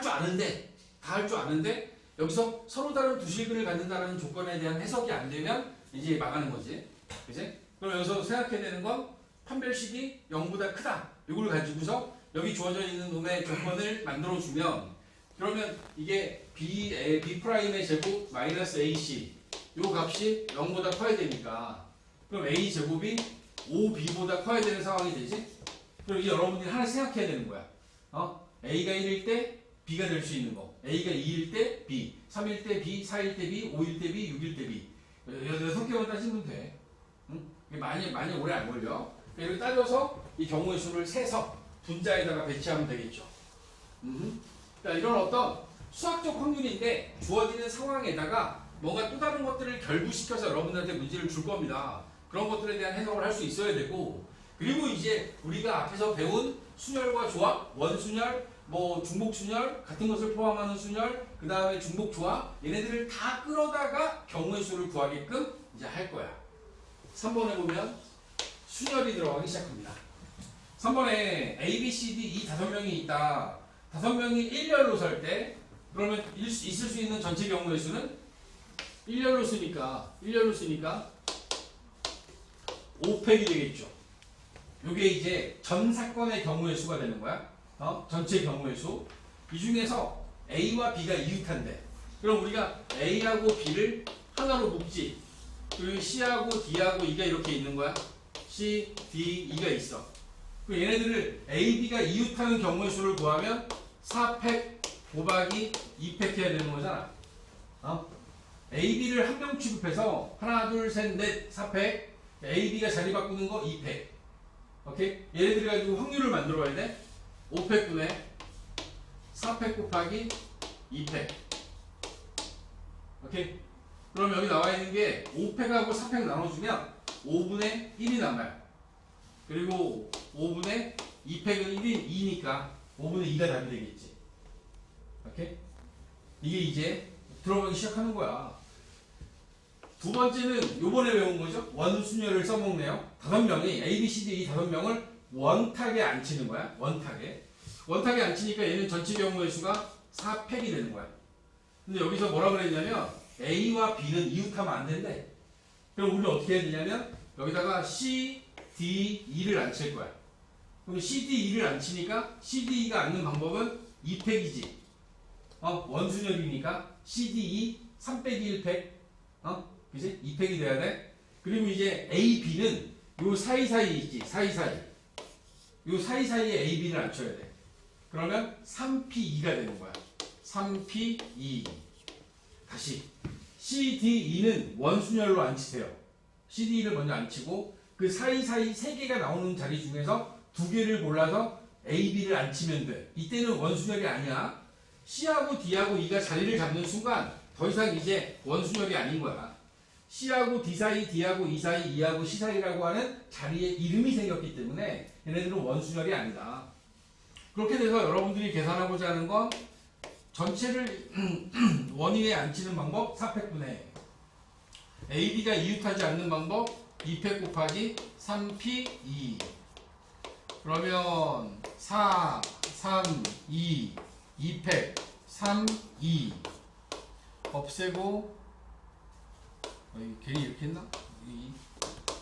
할 줄 아는데 여기서 서로 다른 두 실근을 갖는다는 조건에 대한 해석이 안 되면 이제 망하는 거지. 그치? 그럼 여기서 생각해야 되는 건 판별식이 0보다 크다. 이걸 가지고서 여기 주어져 있는 놈의 조건을 만들어주면 그러면 이게 B'의 제곱 마이너스 AC 요 값이 0보다 커야 되니까 그럼 A 제곱이 5B보다 커야 되는 상황이 되지? 그럼 이제 여러분들이 하나 생각해야 되는 거야. A가 1일 때 B가 될 수 있는 거. A가 2일 때 B, 3일 때 B, 4일 때 B, 5일 때 B, 6일 때 B. 6개만 따지면 돼. 응? 많이 오래 안 걸려. 이렇게 따져서 이 경우의 수를 세서 분자에다가 배치하면 되겠죠. 그러니까 이런 어떤 수학적 확률인데 주어지는 상황에다가 뭔가 또 다른 것들을 결부시켜서 여러분들한테 문제를 줄 겁니다. 그런 것들에 대한 해석을 할 수 있어야 되고 그리고 이제 우리가 앞에서 배운 순열과 조합, 원순열, 뭐 중복순열 같은 것을 포함하는 순열, 그 다음에 중복조합 얘네들을 다 끌어다가 경우의 수를 구하게끔 이제 할 거야. 3번에 보면 순열이 들어가기 시작합니다. 3번에 A, B, C, D 이 5명이 있다. 5명이 1열로 설 때 그러면 있을 수 있는 전체 경우의 수는 1열로 쓰니까 5팩이 되겠죠. 이게 이제 전 사건의 경우의 수가 되는 거야. 전체 경우의 수. 이 중에서 A와 B가 이웃한데 그럼 우리가 A하고 B를 하나로 묶지. 그리고 C하고 D하고 E가 이렇게 있는 거야. C, D, E가 있어. 그 얘네들을 A, B가 이웃하는 경우의 수를 구하면 4팩 곱하기 2팩 해야 되는 거잖아. A, B를 한 명 취급해서 하나, 둘, 셋, 넷, 4팩 A, B가 자리 바꾸는 거 2팩. 오케이? 얘네들이 가지고 확률을 만들어 봐야 돼. 5팩분의 4팩 곱하기 2팩. 오케이? 그럼 여기 나와 있는 게 5팩하고 4팩 나눠주면 5분의 1이 남아요. 그리고 5분의 2팩은 1인 2니까 5분의 2가 답이 되겠지. 오케이? 이게 이제 들어가기 시작하는 거야. 두 번째는 요번에 배운 거죠. 원순열을 써먹네요. 5명이 A, B, C, D 이 5명을 원탁에 앉히는 거야. 원탁에 앉히니까 얘는 전체 경우의 수가 4팩이 되는 거야. 근데 여기서 뭐라 그랬냐면 A와 B는 이웃하면 안 된대. 그럼 우리는 어떻게 해야 되냐면 여기다가 C, D, E를 앉힐 거야. 그럼 C, D, E를 앉히니까 C, D, E가 앉는 방법은 2팩이지. 원순열이니까 C, D, E 3 빼기 1팩. 그치? 2팩이 돼야 돼. 그리고 이제 A, B는 요 사이사이 있지. 요 사이사이에 A, B를 앉혀야 돼. 그러면 3P2가 되는 거야. 3P2. 다시 CDE는 원순열로 안 치세요. CDE를 먼저 안 치고 그 사이사이 세 개가 나오는 자리 중에서 두 개를 골라서 A, B를 안 치면 돼. 이때는 원순열이 아니야. C하고 D하고 E가 자리를 잡는 순간 더 이상 이제 원순열이 아닌 거야. C하고 D 사이, D하고 E 사이, E하고 C 사이라고 하는 자리에 이름이 생겼기 때문에 얘네들은 원순열이 아니다. 그렇게 돼서 여러분들이 계산하고자 하는 건 전체를 원위에 앉히는 방법 4팩분의 AB가 이웃하지 않는 방법 2팩 곱하기 3P 2 그러면 4, 3, 2, 2팩 3, 2 없애고 괜히 이렇게 했나?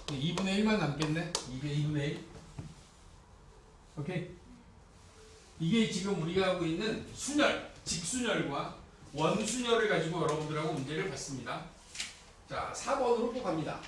2분의 1만 남겠네? 이게 2분의 1 오케이 이게 지금 우리가 하고 있는 순열 직순열과 원순열을 가지고 여러분들하고 문제를 봤습니다. 자, 4번으로 또 갑니다.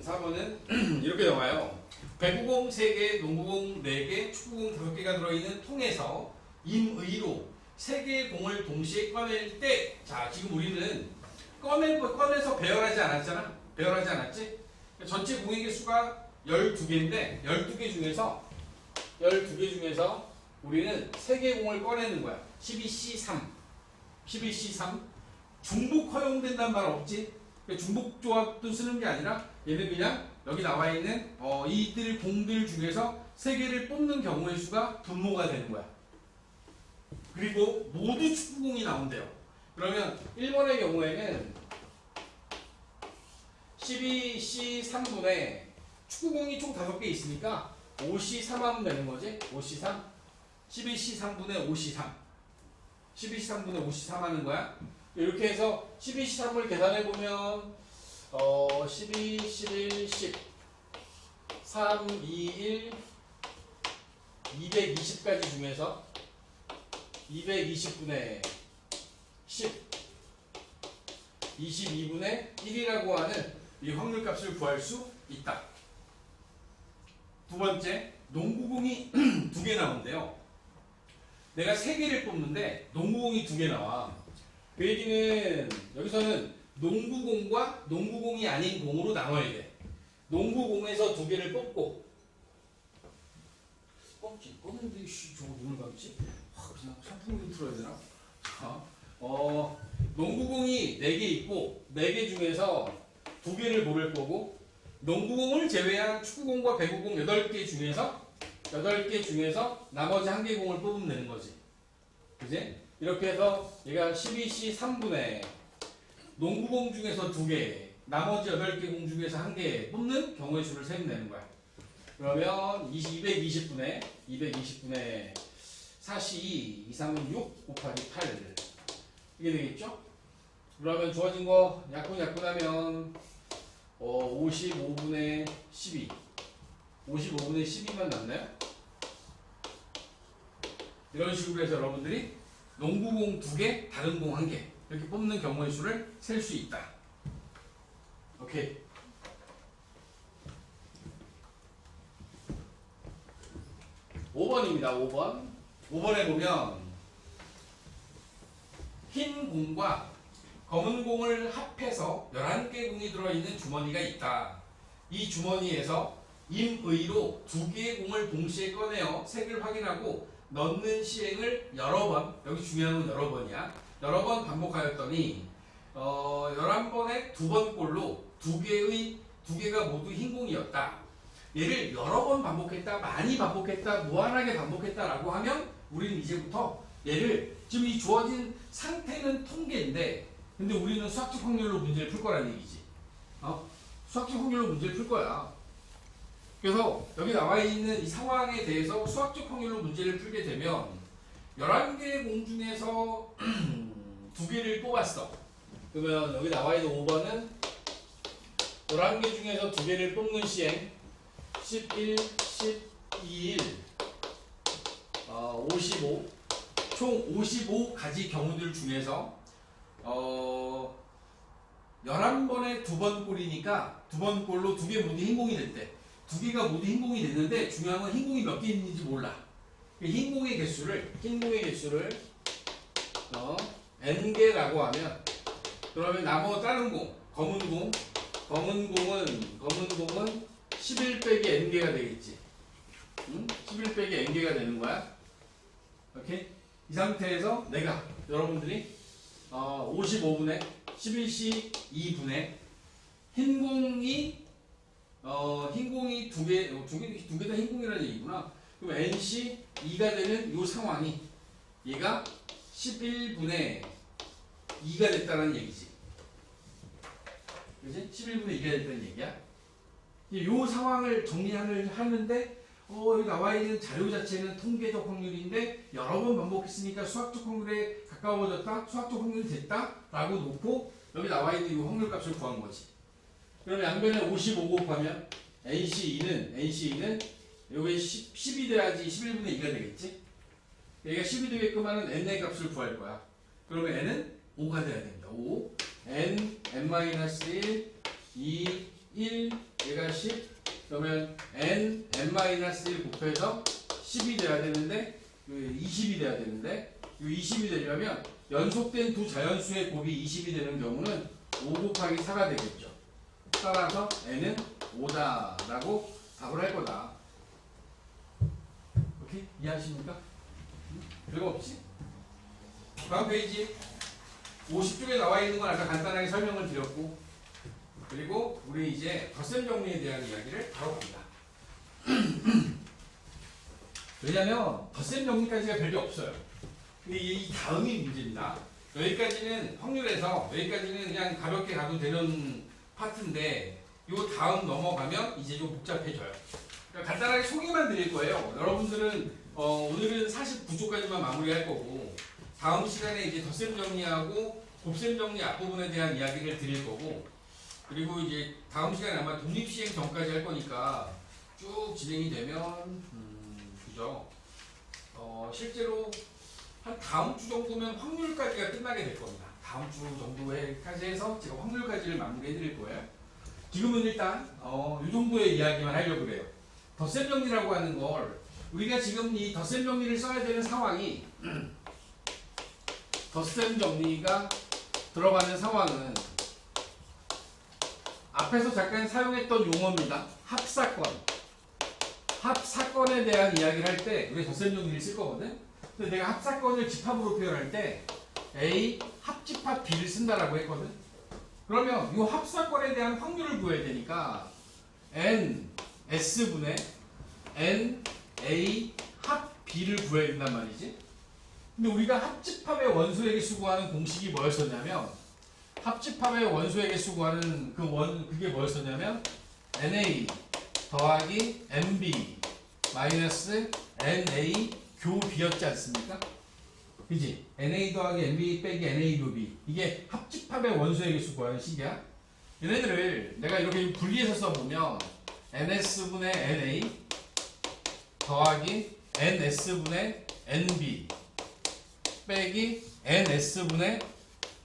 4번은 이렇게 나와요. 배구공 3개, 농구공 4개, 축구공 5개가 들어있는 통에서 임의로 3개의 공을 동시에 꺼낼 때, 자, 지금 우리는 꺼내서 배열하지 않았잖아? 배열하지 않았지? 전체 공의 개수가 12개인데, 12개 중에서 우리는 3개의 공을 꺼내는 거야. 12C3. 12C3. 중복 허용된다는 말 없지? 중복 조합도 쓰는 게 아니라 얘는 그냥 여기 나와 있는 이들 공들 중에서 3개를 뽑는 경우의 수가 분모가 되는 거야. 그리고 모두 축구공이 나온대요. 그러면 1번의 경우에는 12C3분의 축구공이 총 5개 있으니까 5C3 하면 되는 거지? 5C3 12C3분의 5C3 12C3분의 5C3 하는 거야. 이렇게 해서 12C3을 계산해보면 12, 11, 10 3, 2, 1 220까지 중에서 220분의 10 22분의 1이라고 하는 이 확률값을 구할 수 있다. 두 번째, 농구공이 2개 나온대요. 내가 3개를 뽑는데 농구공이 2개 나와. 그 얘기는 여기서는 농구공과 농구공이 아닌 공으로 나눠야 돼. 농구공에서 2개를 뽑고 껐는데 저거 눈을 감지? 그냥 선풍기 틀어야 되나? 농구공이 4개 있고 4개 중에서 2개를 고를 거고 농구공을 제외한 축구공과 배구공 8개 중에서 나머지 1개 공을 뽑으면 되는 거지. 그지? 이렇게 해서 얘가 12C3분의 농구공 중에서 2개, 나머지 8개 공 중에서 1개 뽑는 경우의 수를 세면 되는 거야. 그러면 220분의 4C2, 2, 3은 6 곱하기 8 이게 되겠죠? 그러면 주어진 거 약분하면 55분의 12 55분의 12만 남나요? 이런 식으로 해서 여러분들이 농구공 2개, 다른 공 1개 이렇게 뽑는 경우의 수를 셀 수 있다. 오케이. (5번입니다) 5번. 5번에 보면 흰 공과 검은 공을 합해서 11개 공이 들어있는 주머니가 있다. 이 주머니에서 임의로 2개의 공을 동시에 꺼내어 색을 확인하고 넣는 시행을 여러 번, 여기 중요한 건 여러 번이야. 여러 번 반복하였더니 11번에 2번 꼴로 2개가 모두 흰 공이었다. 얘를 여러 번 반복했다, 많이 반복했다, 무한하게 반복했다라고 하면 우리는 이제부터 얘를 지금 이 주어진 상태는 통계인데 근데 우리는 수학적 확률로 문제를 풀 거라는 얘기지. 수학적 확률로 문제를 풀 거야. 그래서 여기 나와 있는 이 상황에 대해서 수학적 확률로 문제를 풀게 되면 11개의 공 중에서 2개를 뽑았어. 그러면 여기 나와 있는 5번은 11개 중에서 2개를 뽑는 시행 11, 12, 1 55 총 55가지 경우들 중에서 11번에 2번 꼴이니까 2번 꼴로 2개 모두 흰공이 됐대. 2개가 모두 흰공이 됐는데 중요한 건 흰공이 몇 개 있는지 몰라. 흰공의 개수를 n개라고 하면 그러면 나머 다른 공, 검은 공은 11 빼기 n개가 되겠지. 응? 11 빼기 n개가 되는 거야. 오케이? 이 상태에서 내가 여러분들이 55분의 11C 2분의 흰공이 두 개 다 흰공이라는 얘기구나. 그럼 NC 2가 되는 이 상황이 얘가 11분의 2가 됐다는 얘기지. 그지? 11분의 2가 됐다는 얘기야. 이 상황을 정리하는데 여기 나와 있는 자료 자체는 통계적 확률인데 여러 번 반복했으니까 수학적 확률에 가까워졌다, 수학적 확률이 됐다라고 놓고 여기 나와 있는 이 확률 값을 구한 거지. 그럼 양변에 55 곱하면 NC2는 여기 10이 돼야지 11분의 2가 되겠지. 얘가 10이 되게끔 하는 n의 값을 구할 거야. 그러면 n은 5가 돼야 됩니다. 5, n-1, 2, 1, 얘가 10. 그러면 n-1 곱해서 10이 돼야 되는데 20이 돼야 되는데 이 20이 되려면 연속된 두 자연수의 곱이 20이 되는 경우는 5 곱하기 4가 되겠죠. 따라서 n은 5다라고 답을 할 거다. 오케이? 이해하십니까? 별거 없지? 다음 페이지 50쪽에 나와 있는 건 아까 간단하게 설명을 드렸고 그리고 우리 이제 덧셈 정리에 대한 이야기를 바로 갑니다. 왜냐면 덧셈 정리까지가 별게 없어요. 근데 이 다음이 문제입니다. 여기까지는 확률에서 여기까지는 그냥 가볍게 가도 되는 파트인데 이 다음 넘어가면 이제 좀 복잡해져요. 그러니까 간단하게 소개만 드릴 거예요. 여러분들은 오늘은 49쪽까지만 마무리할 거고 다음 시간에 이제 덧셈 정리하고 곱셈 정리 앞부분에 대한 이야기를 드릴 거고 그리고 이제 다음 시간에 아마 독립시행 전까지 할 거니까 쭉 진행이 되면 그죠? 실제로 한 다음 주 정도면 확률까지가 끝나게 될 겁니다. 다음 주 정도에까지 해서 제가 확률까지를 마무리해 드릴 거예요. 지금은 일단 이 정도의 이야기만 하려고 그래요. 덧셈 정리라고 하는 걸 우리가 지금 이 덧셈 정리를 써야 되는 상황이 덧셈 정리가 들어가는 상황은 앞에서 잠깐 사용했던 용어입니다. 합사건. 합사건에 대한 이야기를 할 때 우리 덧셈 정리를 쓸 거거든. 근데 내가 합사건을 집합으로 표현할 때 A 합집합 B를 쓴다라고 했거든. 그러면 이 합사건에 대한 확률을 구해야 되니까 N S분의 N A 합 B를 구해야 된단 말이지. 근데 우리가 합집합의 원소에게 수구하는 공식이 뭐였었냐면 합집합의 원소에게 수구하는 그게 뭐였었냐면 NA 더하기 NB 마이너스 NA 교 B였지 않습니까? 그지? NA 더하기 NB 빼기 NA 교 B 이게 합집합의 원소에게 수구하는 식이야. 얘네들을 내가 이렇게 분리해서 써보면 NS분의 NA 더하기 NS분의 NB 빼기 NS분의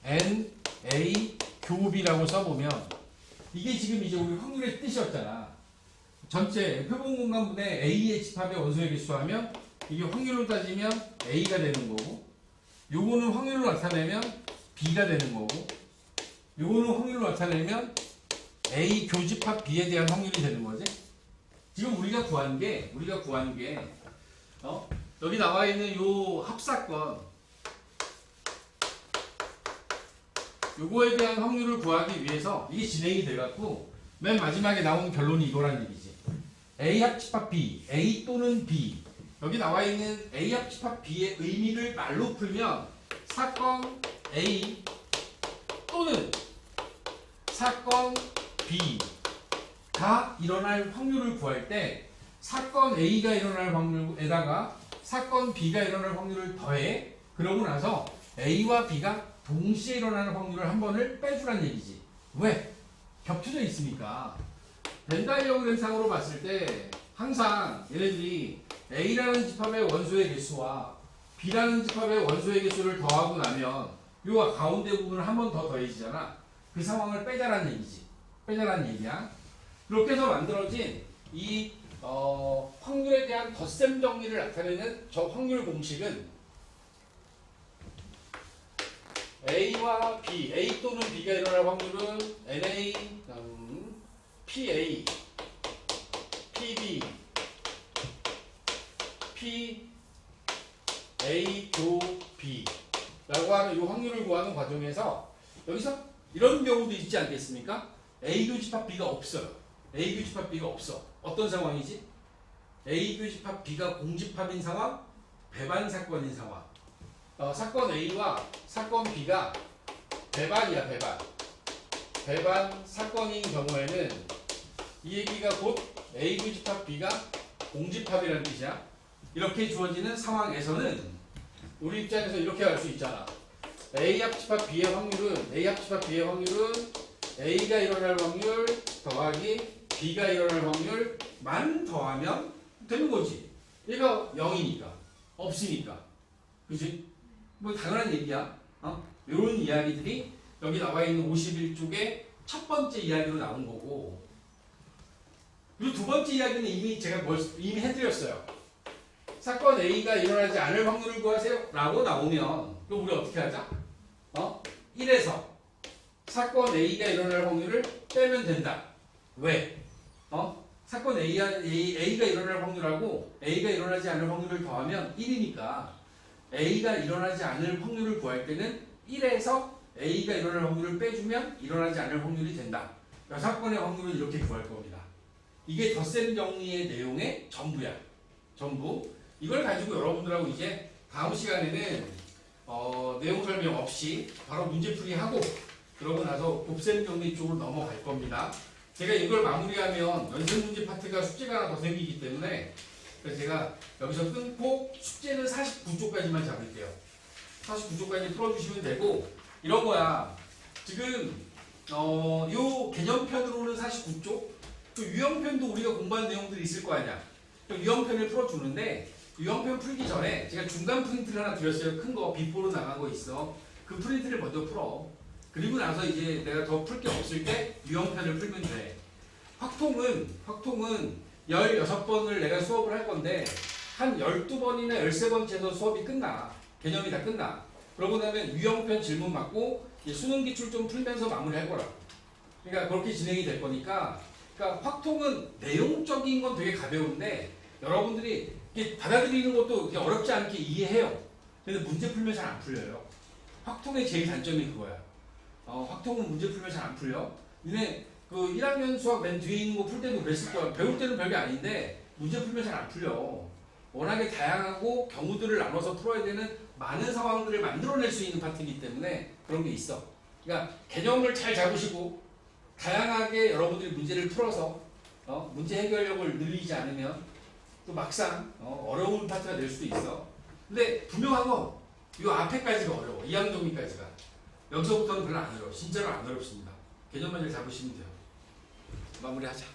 NA 교비라고 써보면 이게 지금 이제 우리 확률의 뜻이었잖아. 전체 표본 공간분의 A의 집합의 원소의 개수하면 이게 확률로 따지면 A가 되는 거고 요거는 확률로 나타내면 B가 되는 거고 요거는 확률로 나타내면 A 교집합 B에 대한 확률이 되는 거지. 지금 우리가 구한 게 여기 나와 있는 요 합사건 요거에 대한 확률을 구하기 위해서 이게 진행이 돼갖고 맨 마지막에 나오는 결론이 이거란 얘기지. A 합집합 B, A 또는 B 여기 나와 있는 A 합집합 B의 의미를 말로 풀면 사건 A 또는 사건 B가 일어날 확률을 구할 때 사건 A가 일어날 확률에다가 사건 B가 일어날 확률을 더해 그러고 나서 A와 B가 동시에 일어나는 확률을 한 번을 빼주란 얘기지. 왜? 겹쳐져 있으니까. 벤 다이어그램상으로 봤을 때 항상 얘네들이 A라는 집합의 원소의 개수와 B라는 집합의 원소의 개수를 더하고 나면 요 가운데 부분을 한 번 더 더해지잖아. 그 상황을 빼자라는 얘기지. 빼자라는 얘기야. 이렇게 해서 만들어진 이 확률에 대한 덧셈 정리를 나타내는 저 확률 공식은 A와 B, A 또는 B가 일어날 확률은 NA, PA, PB, PA 교 B 라고 하는 이 확률을 구하는 과정에서 여기서 이런 경우도 있지 않겠습니까? A 교집합 B가 없어요. A 교집합 B가 없어. 어떤 상황이지? A 교집합 B가 공집합인 상황, 배반 사건인 상황. 사건 A와 사건 B가 배반이야, 배반. 배반 사건인 경우에는 이 얘기가 곧 A 교집합 B가 공집합이라는 뜻이야. 이렇게 주어지는 상황에서는 우리 입장에서 이렇게 할 수 있잖아. A 합집합 B의 확률은 A가 일어날 확률 더하기 B가 일어날 확률만 더하면 되는 거지. 얘가 0이니까 없으니까, 그지? 뭐 당연한 얘기야. 이런 이야기들이 여기 나와 있는 51쪽의 첫 번째 이야기로 나온 거고, 그리고 두 번째 이야기는 이미 제가 이미 해드렸어요. 사건 A가 일어나지 않을 확률을 구하세요 라고 나오면 그럼 우리 어떻게 하자? 1에서 사건 A가 일어날 확률을 빼면 된다. 왜? 사건 A가 일어날 확률하고 A가 일어나지 않을 확률을 더하면 1이니까 A가 일어나지 않을 확률을 구할 때는 1에서 A가 일어날 확률을 빼주면 일어나지 않을 확률이 된다. 그러니까 사건의 확률을 이렇게 구할 겁니다. 이게 덧셈 정리의 내용의 전부야. 전부. 이걸 가지고 여러분들하고 이제 다음 시간에는 내용 설명 없이 바로 문제풀이 하고 그러고 나서 곱셈 정리 쪽으로 넘어갈 겁니다. 제가 이걸 마무리하면 연습 문제 파트가 숙제가 하나 더 생기기 때문에 그래서 제가 여기서 끊고 숙제는 49쪽까지만 잡을게요. 49쪽까지 풀어주시면 되고 이런 거야. 지금 요 개념편으로는 49쪽, 또 유형편도 우리가 공부한 내용들이 있을 거 아니야. 유형편을 풀어주는데 유형편 풀기 전에 제가 중간 프린트를 하나 드렸어요. 큰 거 빗보로 나간 거 있어. 그 프린트를 먼저 풀어. 그리고 나서 이제 내가 더 풀 게 없을 때 유형편을 풀면 돼. 확통은 16번을 내가 수업을 할 건데 한 12번이나 13번 채에서 수업이 끝나. 개념이 다 끝나. 그러고 나면 유형편 질문 받고 수능 기출 좀 풀면서 마무리할 거라. 그러니까 그렇게 진행이 될 거니까 그러니까 확통은 내용적인 건 되게 가벼운데 여러분들이 이게 받아들이는 것도 그렇게 어렵지 않게 이해해요. 근데 문제 풀면 잘 안 풀려요. 확통의 제일 단점이 그거야. 확통은 문제 풀면 잘 안 풀려. 니네 그 1학년 수학 맨 뒤에 있는 거 풀 때도 그랬을 거야. 배울 때는 별게 아닌데 문제 풀면 잘 안 풀려. 워낙에 다양하고 경우들을 나눠서 풀어야 되는 많은 상황들을 만들어낼 수 있는 파트이기 때문에 그런 게 있어. 그러니까 개념을 잘 잡으시고 다양하게 여러분들이 문제를 풀어서 문제 해결력을 늘리지 않으면 또 막상 어려운 파트가 될 수도 있어. 근데 분명한 건 이 앞에까지가 어려워. 2학년 정리까지가. 여기서부터는 별로 안 어려워. 진짜로 안 어렵습니다. 개념만 잘 잡으시면 돼요. 마무리하자.